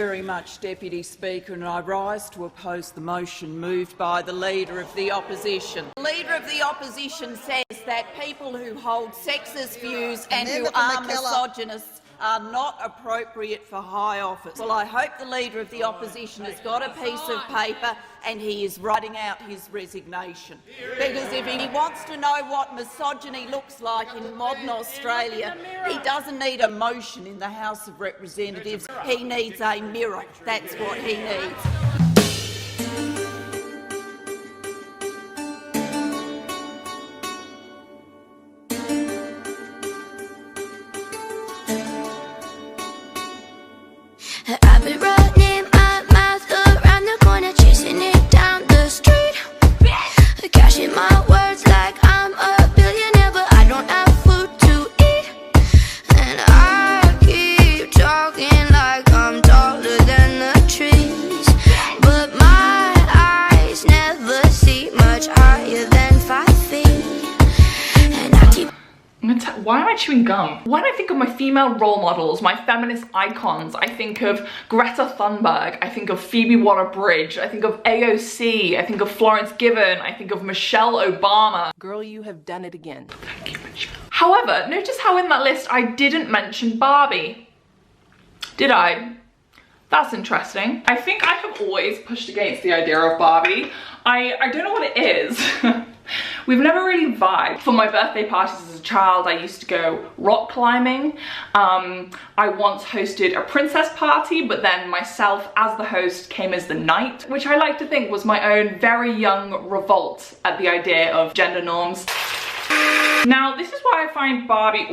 very much, Deputy Speaker, and I rise to oppose the motion moved by the Leader of the Opposition. The Leader of the Opposition says that people who hold sexist views and who are misogynists are not appropriate for high office. Well, I hope the Leader of the Opposition has got a piece of paper and he is writing out his resignation. Because if he wants to know what misogyny looks like in modern Australia, he doesn't need a motion in the House of Representatives. He needs a mirror. That's what he needs. I've been running my mouth around the corner, chasing it down the street, cashing my words like I'm a billionaire, but I don't have food to eat. And I keep talking like I'm taller than the trees, but my eyes never see much higher than 5 feet. And I keep why am I chewing gum? When I think of my female role models, my feminist icons, I think of Greta Thunberg, I think of Phoebe Waller-Bridge, I think of AOC, I think of Florence Given, I think of Michelle Obama. Girl, you have done it again. Thank you, Michelle. However, notice how in that list I didn't mention Barbie. Did I? That's interesting. I think I have always pushed against the idea of Barbie. I don't know what it is. We've never really vibed. For my birthday parties as a child, I used to go rock climbing. I once hosted a princess party, but then myself as the host came as the knight, which I like to think was my own very young revolt at the idea of gender norms. Now, this is why I find Barbie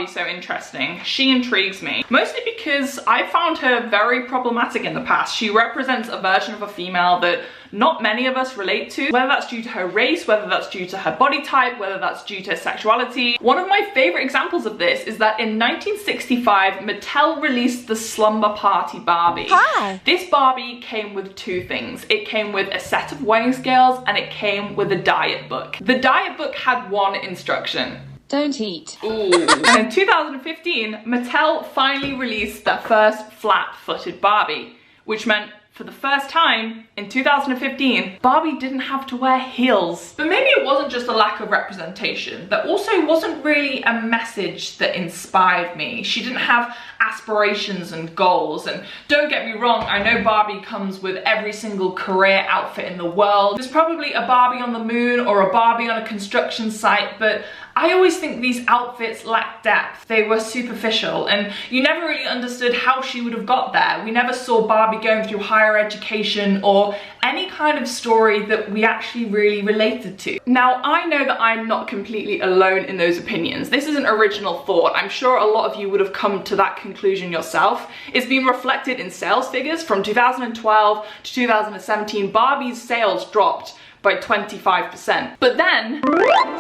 so interesting. She intrigues me, mostly because I found her very problematic in the past. She represents a version of a female that not many of us relate to, whether that's due to her race, whether that's due to her body type, whether that's due to sexuality. One of my favorite examples of this is that in 1965, Mattel released the Slumber Party Barbie. Hi. This Barbie came with two things. It came with a set of weighing scales and it came with a diet book. The diet book had one instruction. Don't eat. Ooh. And in 2015, Mattel finally released their first flat-footed Barbie, which meant for the first time in 2015, Barbie didn't have to wear heels. But maybe it wasn't just a lack of representation. There also wasn't really a message that inspired me. She didn't have aspirations and goals. And don't get me wrong, I know Barbie comes with every single career outfit in the world. There's probably a Barbie on the moon or a Barbie on a construction site, but I always think these outfits lacked depth. They were superficial and you never really understood how she would have got there. We never saw Barbie going through higher education or any kind of story that we actually really related to. Now, I know that I'm not completely alone in those opinions. This is an original thought. I'm sure a lot of you would have come to that conclusion yourself. It's been reflected in sales figures. From 2012 to 2017, Barbie's sales dropped by 25%. But then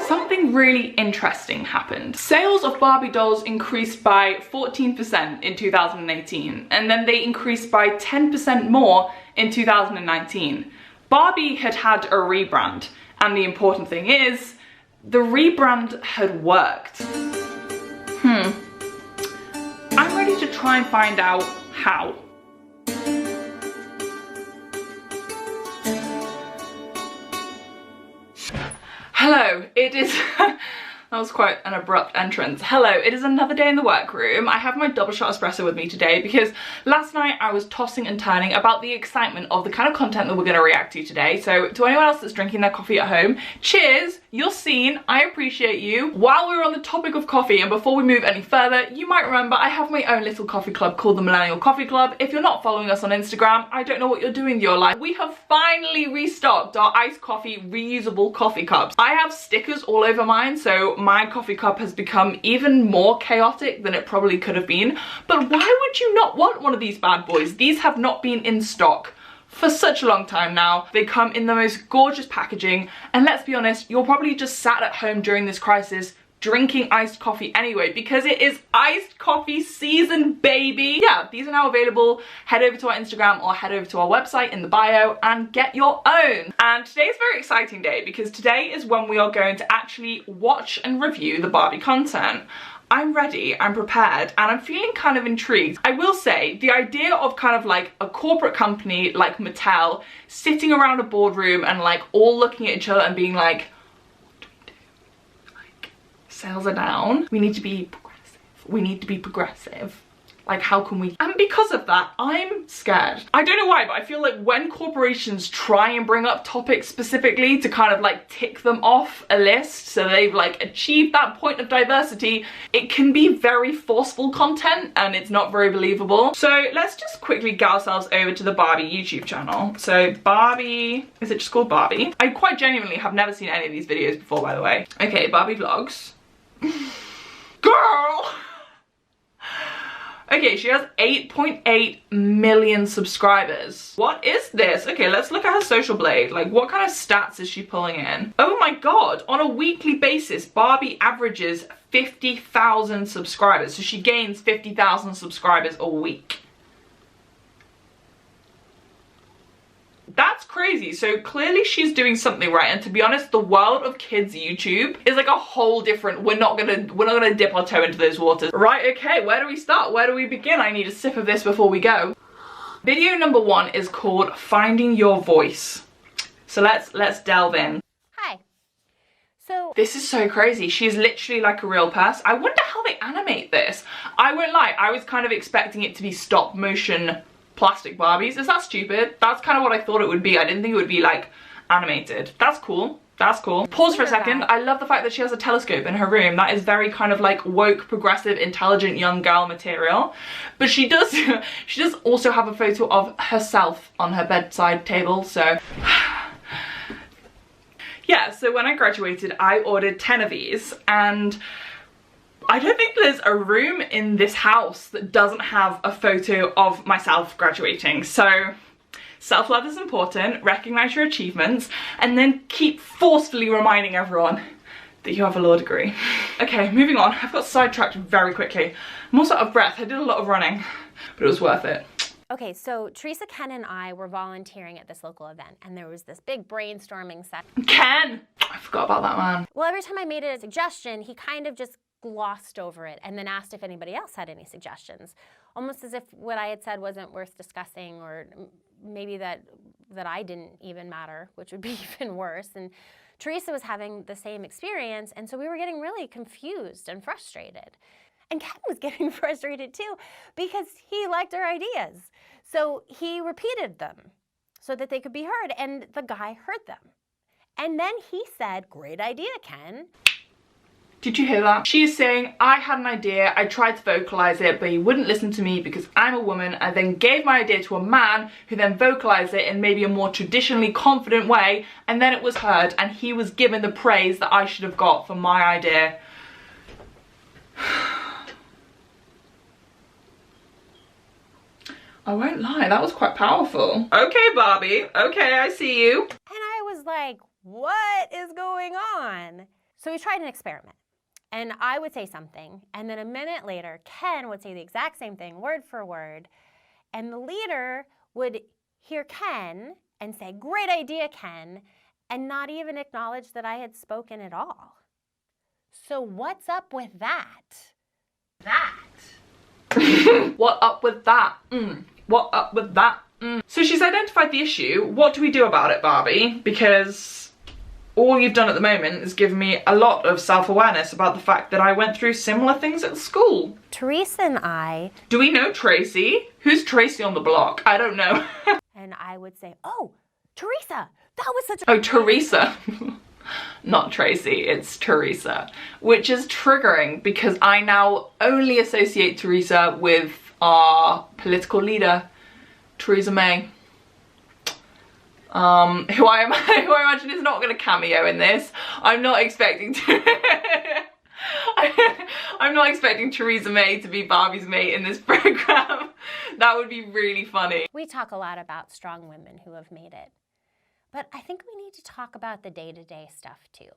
something really interesting happened. Sales of Barbie dolls increased by 14% in 2018, and then they increased by 10% more in 2019. Barbie had had a rebrand, and the important thing is, the rebrand had worked. I'm ready to try and find out how. Hello, it is that was quite an abrupt entrance. Hello, it is another day in the workroom. I have my double shot espresso with me today because last night I was tossing and turning about the excitement of the kind of content that we're going to react to today. So to anyone else that's drinking their coffee at home, cheers, you're seen, I appreciate you. While we're on the topic of coffee and before we move any further, you might remember I have my own little coffee club called the Millennial Coffee Club. If you're not following us on Instagram, I don't know what you're doing with your life. We have finally restocked our iced coffee reusable coffee cups. I have stickers all over mine, so my coffee cup has become even more chaotic than it probably could have been. But why would you not want one of these bad boys? These have not been in stock for such a long time now. They come in the most gorgeous packaging, and let's be honest, you're probably just sat at home during this crisis drinking iced coffee anyway, because it is iced coffee season, baby. Yeah, these are now available. Head over to our Instagram or head over to our website in the bio and get your own. And today is a very exciting day because today is when we are going to actually watch and review the Barbie content. I'm ready, I'm prepared, and I'm feeling kind of intrigued. I will say, the idea of kind of like a corporate company like Mattel sitting around a boardroom and like all looking at each other and being like, what do we do? Like, sales are down, we need to be progressive. We need to be progressive. Like, how can we? And because of that, I'm scared. I don't know why, but I feel like when corporations try and bring up topics specifically to kind of like tick them off a list so they've like achieved that point of diversity, it can be very forceful content and it's not very believable. So let's just quickly get ourselves over to the Barbie YouTube channel. So Barbie, is it just called Barbie? I quite genuinely have never seen any of these videos before, by the way. Okay, Barbie vlogs. Girl! Okay, she has 8.8 million subscribers. What is this? Okay, let's look at her social blade. Like, what kind of stats is she pulling in? Oh my god, on a weekly basis, Barbie averages 50,000 subscribers. So she gains 50,000 subscribers a week. That's crazy. So clearly she's doing something right, and to be honest, the world of kids YouTube is like a whole different, we're not gonna dip our toe into those waters. Right, okay, where do we start? Where do we begin? I need a sip of this before we go. Video number 1 is called Finding Your Voice. So let's delve in. Hi. So this is so crazy. She's literally like a real person. I wonder how they animate this. I won't lie, I was kind of expecting it to be stop motion plastic Barbies. Is that stupid? That's kind of what I thought it would be. I didn't think it would be like animated. That's cool. That's cool. Pause for a second. I love the fact that she has a telescope in her room. That is very kind of like woke, progressive, intelligent young girl material. But she does also have a photo of herself on her bedside table, so yeah, so when I graduated, I ordered 10 of these, and I don't think there's a room in this house that doesn't have a photo of myself graduating. So self-love is important, recognize your achievements, and then keep forcefully reminding everyone that you have a law degree. Okay, moving on. I've got sidetracked very quickly. I'm also out of breath. I did a lot of running, but it was worth it. okay, so Teresa, Ken, and I were volunteering at this local event, and there was this big brainstorming session. Ken! I forgot about that man. Well, every time I made a suggestion, he kind of just glossed over it and then asked if anybody else had any suggestions, almost as if what I had said wasn't worth discussing, or maybe that I didn't even matter, which would be even worse. And Teresa was having the same experience, and so we were getting really confused and frustrated. And Ken was getting frustrated too, because he liked our ideas. So he repeated them so that they could be heard, and the guy heard them. And then he said, "Great idea, Ken." Did you hear that? She is saying, I had an idea, I tried to vocalize it, but he wouldn't listen to me because I'm a woman. I then gave my idea to a man who then vocalized it in maybe a more traditionally confident way, and then it was heard, and he was given the praise that I should have got for my idea. I won't lie, that was quite powerful. Okay, Barbie, okay, I see you. And I was like, what is going on? So we tried an experiment. And I would say something, and then a minute later, Ken would say the exact same thing, word for word. And the leader would hear Ken and say, "Great idea, Ken," and not even acknowledge that I had spoken at all. So what's up with that? What up with that? What up with that? So she's identified the issue. What do we do about it, Barbie? Because all you've done at the moment is given me a lot of self-awareness about the fact that I went through similar things at school. Teresa and I... Do we know Tracy? Who's Tracy on the block? I don't know. And I would say, "Oh, Teresa, that was such a..." Oh, Teresa. Not Tracy, it's Teresa. Which is triggering because I now only associate Teresa with our political leader, Theresa May. Who I imagine is not going to cameo in this. I'm not expecting to. I'm not expecting Theresa May to be Barbie's mate in this program. That would be really funny. We talk a lot about strong women who have made it, but I think we need to talk about the day-to-day stuff too.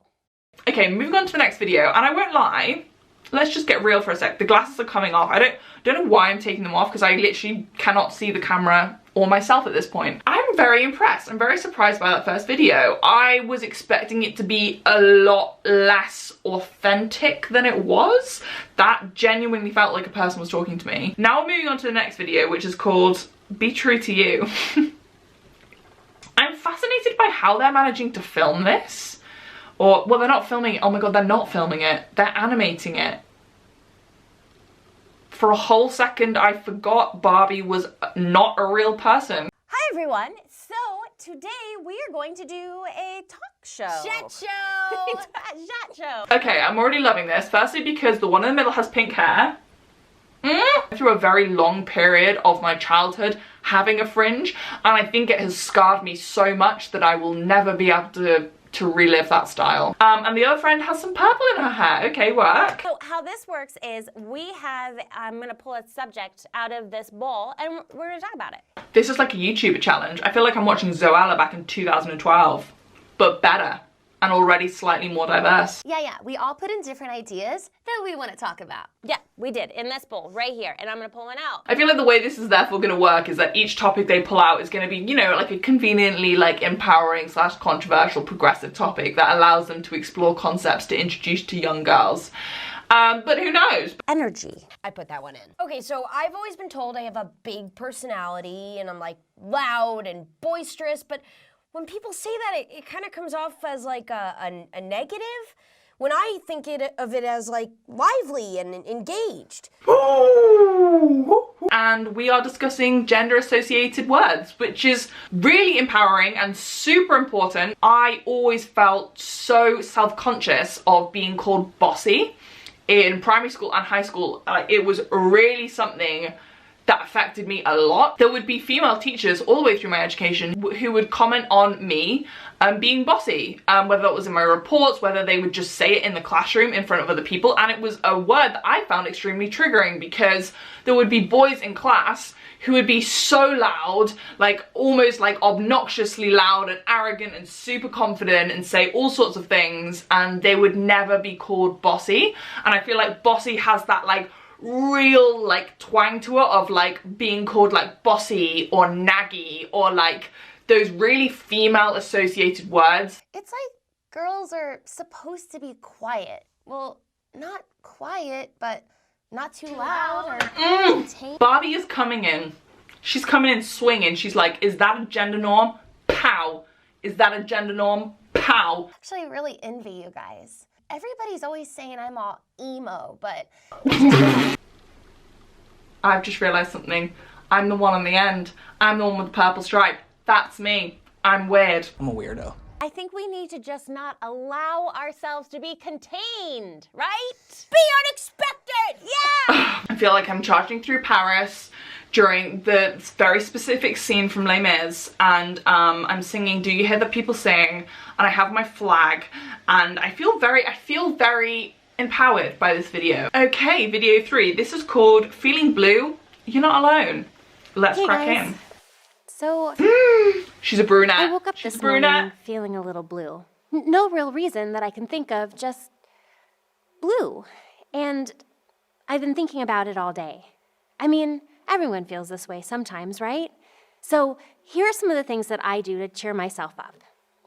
Okay, moving on to the next video, and I won't lie. Let's just get real for a sec. The glasses are coming off. I don't know why I'm taking them off, because I literally cannot see the camera or myself at this point. I'm I'm very impressed. I'm very surprised by that first video. I was expecting it to be a lot less authentic than it was. That genuinely felt like a person was talking to me. Now we're moving on to the next video, which is called Be True to You. I'm fascinated by how they're managing to film this. Or, well, they're not filming it. Oh my god, they're not filming it. They're animating it. For a whole second, I forgot Barbie was not a real person. Hi everyone. So today we are going to do a talk show. Chat show! Chat show. Okay, I'm already loving this. Firstly, because the one in the middle has pink hair. Through a very long period of my childhood having a fringe, and I think it has scarred me so much that I will never be able to relive that style. And the other friend has some purple in her hair. Okay, work. So how this works is I'm gonna pull a subject out of this bowl and we're gonna talk about it. This is like a YouTuber challenge. I feel like I'm watching Zoella back in 2012, but better and already slightly more diverse. Yeah, we all put in different ideas that we want to talk about. Yeah, we did, in this bowl, right here, and I'm gonna pull one out. I feel like the way this is therefore going to work is that each topic they pull out is going to be, you know, like a conveniently like empowering / controversial progressive topic that allows them to explore concepts to introduce to young girls. But who knows? Energy. I put that one in. Okay, so I've always been told I have a big personality and I'm like loud and boisterous, but when people say that, it kind of comes off as like a negative. When I think of it as like lively and engaged. And we are discussing gender associated words, which is really empowering and super important. I always felt so self-conscious of being called bossy in primary school and high school. It was really something that affected me a lot. There would be female teachers all the way through my education who would comment on me being bossy, whether it was in my reports, whether they would just say it in the classroom in front of other people, and it was a word that I found extremely triggering because there would be boys in class who would be so loud, like almost like obnoxiously loud and arrogant and super confident and say all sorts of things, and they would never be called bossy. And I feel like bossy has that like real like twang to it of like being called like bossy or naggy or like those really female associated words. It's like girls are supposed to be quiet. Well, not quiet, but not too loud or contained. Barbie is coming in. She's coming in swinging. She's like, is that a gender norm? Pow. Is that a gender norm? Pow. Actually, I really envy you guys. Everybody's always saying I'm all emo, but... I've just realised something. I'm the one on the end. I'm the one with the purple stripe. That's me. I'm weird. I'm a weirdo. I think we need to just not allow ourselves to be contained, right? Be unexpected! Yeah! I feel like I'm charging through Paris during the very specific scene from Les Mis, and I'm singing Do You Hear the People Sing, and I have my flag, and I feel very empowered by this video. Okay, video 3. This is called Feeling Blue. You're not alone. Let's crack in. So She's a brunette. I woke up this morning feeling a little blue. No real reason that I can think of, just blue. And I've been thinking about it all day. I mean, everyone feels this way sometimes, right? So here are some of the things that I do to cheer myself up.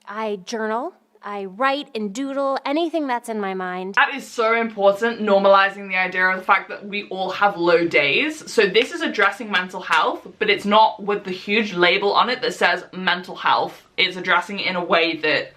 I journal, I write and doodle anything that's in my mind. That is so important, normalizing the idea of the fact that we all have low days. So this is addressing mental health, but it's not with the huge label on it that says mental health. It's addressing it in a way that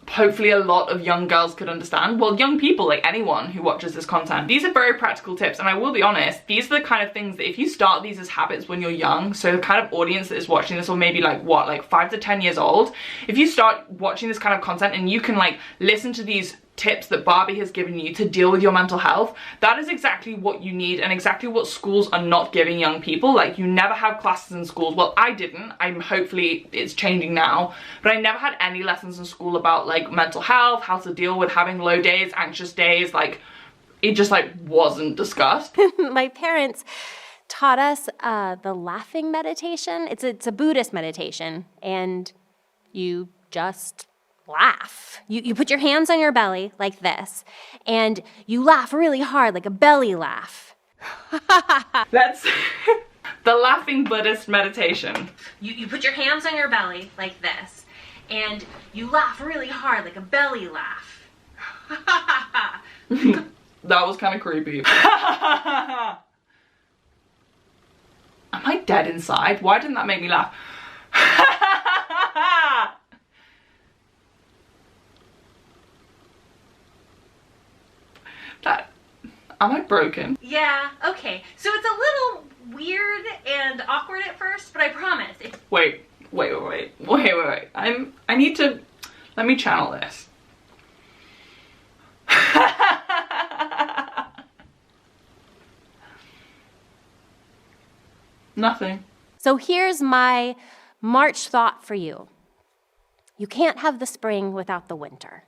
hopefully a lot of young girls could understand. Well, young people, like anyone who watches this content. These are very practical tips, and I will be honest, these are the kind of things that if you start these as habits when you're young, so the kind of audience that is watching this, or maybe like what, like 5 to 10 years old, if you start watching this kind of content and you can like listen to these tips that Barbie has given you to deal with your mental health, that is exactly what you need and exactly what schools are not giving young people. Like, you never have classes in schools. Well, I didn't. Hopefully it's changing now, but I never had any lessons in school about like mental health, how to deal with having low days, anxious days. Like, it just like wasn't discussed. My parents taught us the laughing meditation. It's a Buddhist meditation, and you just laugh. You put your hands on your belly like this, and you laugh really hard, like a belly laugh. Let's The laughing Buddhist meditation. You put your hands on your belly like this, and you laugh really hard, like a belly laugh. That was kind of creepy. Am I dead inside? Why didn't that make me laugh? Am I broken? Yeah, okay. So it's a little weird and awkward at first, but I promise. Wait. I need to, let me channel this. Nothing. So here's my March thought for you. You can't have the spring without the winter.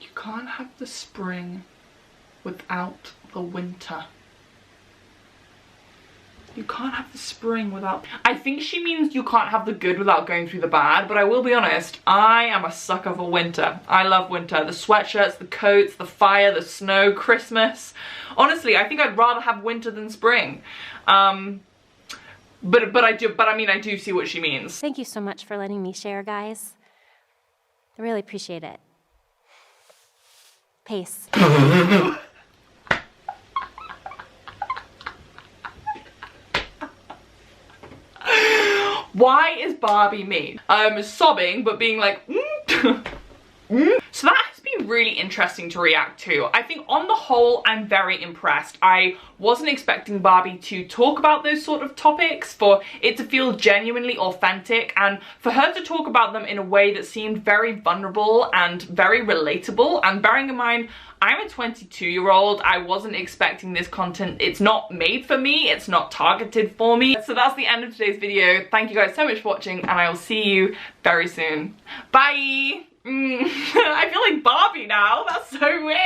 You can't have the spring without the winter. You can't have the spring without... I think she means you can't have the good without going through the bad, but I will be honest, I am a sucker for winter. I love winter. The sweatshirts, the coats, the fire, the snow, Christmas. Honestly, I think I'd rather have winter than spring. But I do see what she means. Thank you so much for letting me share, guys. I really appreciate it. Peace. Why is Barbie mean? I'm sobbing, but being like, So that has been really interesting to react to. I think on the whole, I'm very impressed. I wasn't expecting Barbie to talk about those sort of topics, for it to feel genuinely authentic, and for her to talk about them in a way that seemed very vulnerable and very relatable. And bearing in mind, I'm a 22-year-old, I wasn't expecting this content. It's not made for me, it's not targeted for me. So that's the end of today's video. Thank you guys so much for watching, and I will see you very soon. Bye! I feel like Barbie now, that's so weird.